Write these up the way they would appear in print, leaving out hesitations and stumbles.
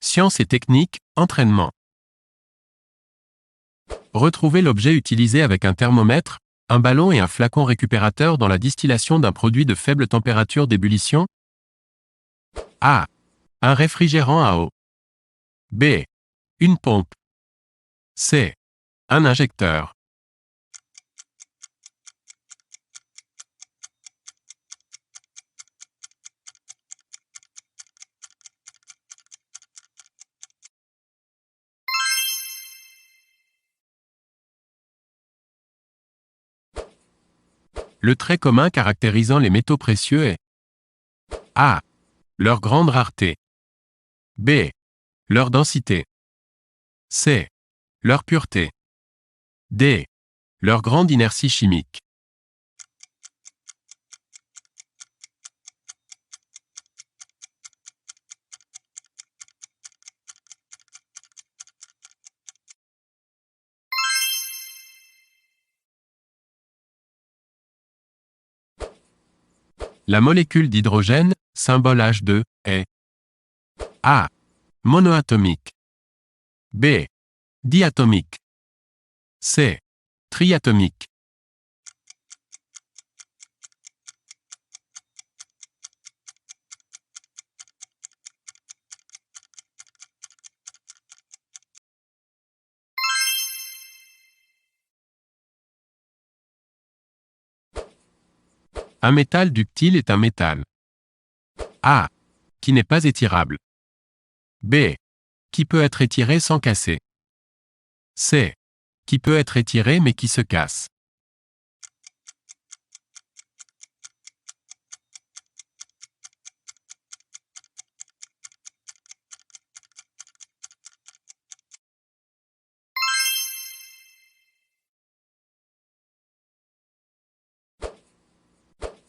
Sciences et techniques, entraînement. Retrouvez l'objet utilisé avec un thermomètre, un ballon et un flacon récupérateur dans la distillation d'un produit de faible température d'ébullition. A. Un réfrigérant à eau. B. Une pompe. C. Un injecteur. Le trait commun caractérisant les métaux précieux est A. Leur grande rareté. B. Leur densité. C. Leur pureté. D. Leur grande inertie chimique. La molécule d'hydrogène, symbole H2, est A. Monoatomique. B. Diatomique. C. Triatomique. Un métal ductile est un métal. A. Qui n'est pas étirable. B. Qui peut être étiré sans casser. C. Qui peut être étiré mais qui se casse.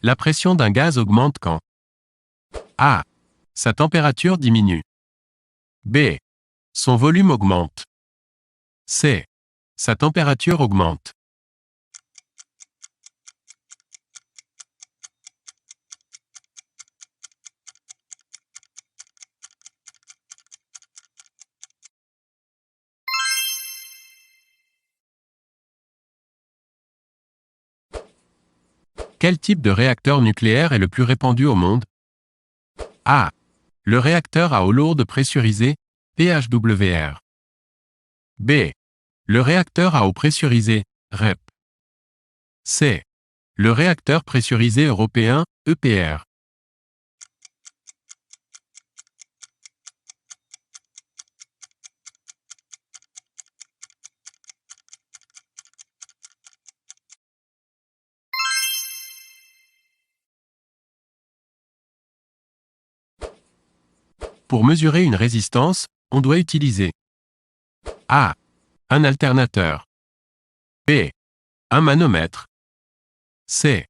La pression d'un gaz augmente quand A. Sa température diminue. B. Son volume augmente. C. Sa température augmente. Quel type de réacteur nucléaire est le plus répandu au monde? A. Le réacteur à eau lourde pressurisée, PHWR. B. Le réacteur à eau pressurisée, REP. C. Le réacteur pressurisé européen, EPR. Pour mesurer une résistance, on doit utiliser A. Un alternateur. B. Un manomètre. C.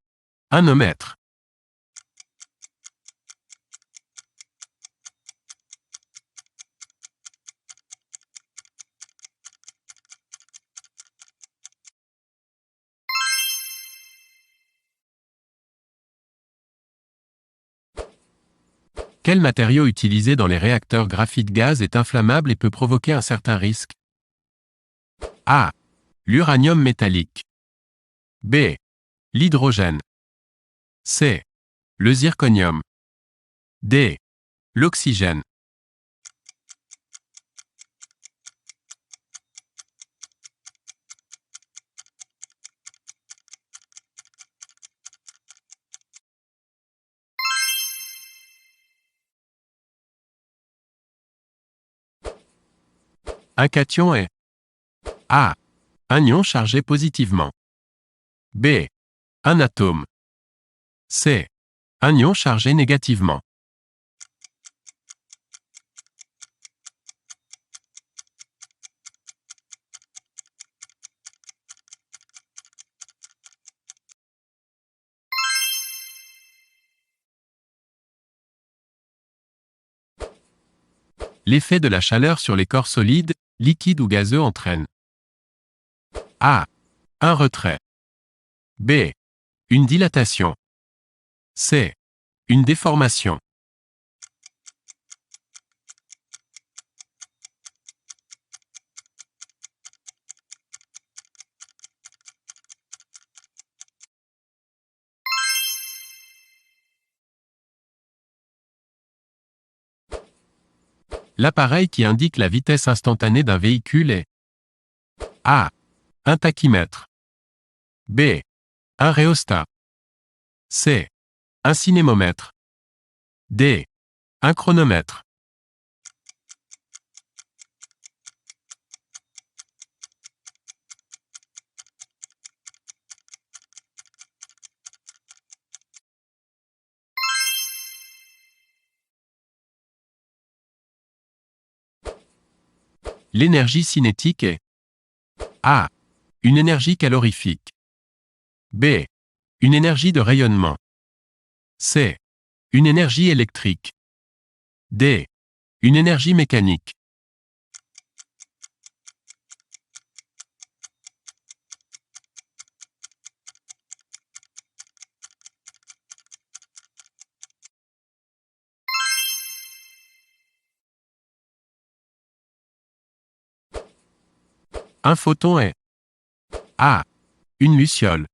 Un ohmètre. Quel matériau utilisé dans les réacteurs graphite-gaz est inflammable et peut provoquer un certain risque? A. L'uranium métallique. B. L'hydrogène. C. Le zirconium. D. L'oxygène. Un cation est A. Un ion chargé positivement. B. Un atome. C. Un ion chargé négativement. L'effet de la chaleur sur les corps solides, liquides ou gazeux entraîne A. Un retrait. B. Une dilatation. C. Une déformation. L'appareil qui indique la vitesse instantanée d'un véhicule est A. Un tachymètre. B. Un rhéostat. C. Un cinémomètre. D. Un chronomètre. L'énergie cinétique est A. Une énergie calorifique. B. Une énergie de rayonnement. C. Une énergie électrique. D. Une énergie mécanique. Un photon est A. Une luciole.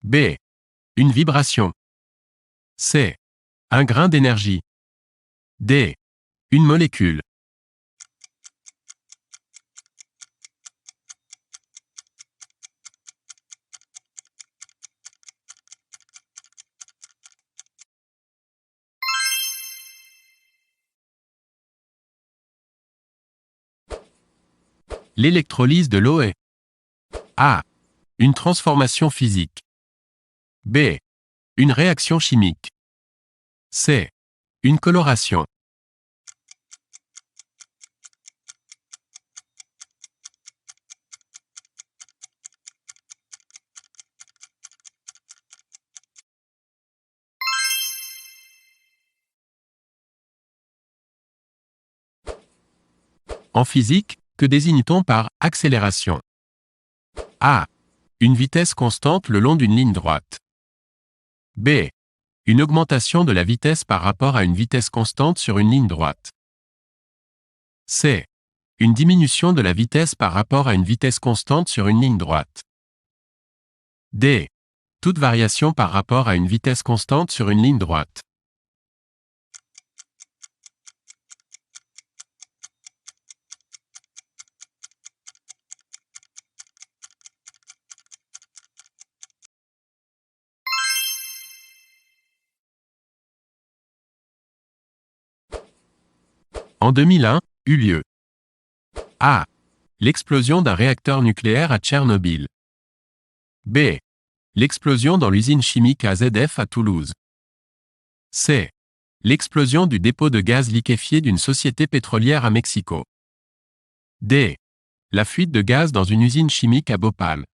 B. Une vibration. C. Un grain d'énergie. D. Une molécule. L'électrolyse de l'eau est A. Une transformation physique. B. Une réaction chimique. C. Une coloration. En physique, que désigne-t-on par accélération? A. Une vitesse constante le long d'une ligne droite. B. Une augmentation de la vitesse par rapport à une vitesse constante sur une ligne droite. C. Une diminution de la vitesse par rapport à une vitesse constante sur une ligne droite. D. Toute variation par rapport à une vitesse constante sur une ligne droite. En 2001, eut lieu A. L'explosion d'un réacteur nucléaire à Tchernobyl. B. L'explosion dans l'usine chimique AZF à Toulouse. C. L'explosion du dépôt de gaz liquéfié d'une société pétrolière à Mexico. D. La fuite de gaz dans une usine chimique à Bhopal.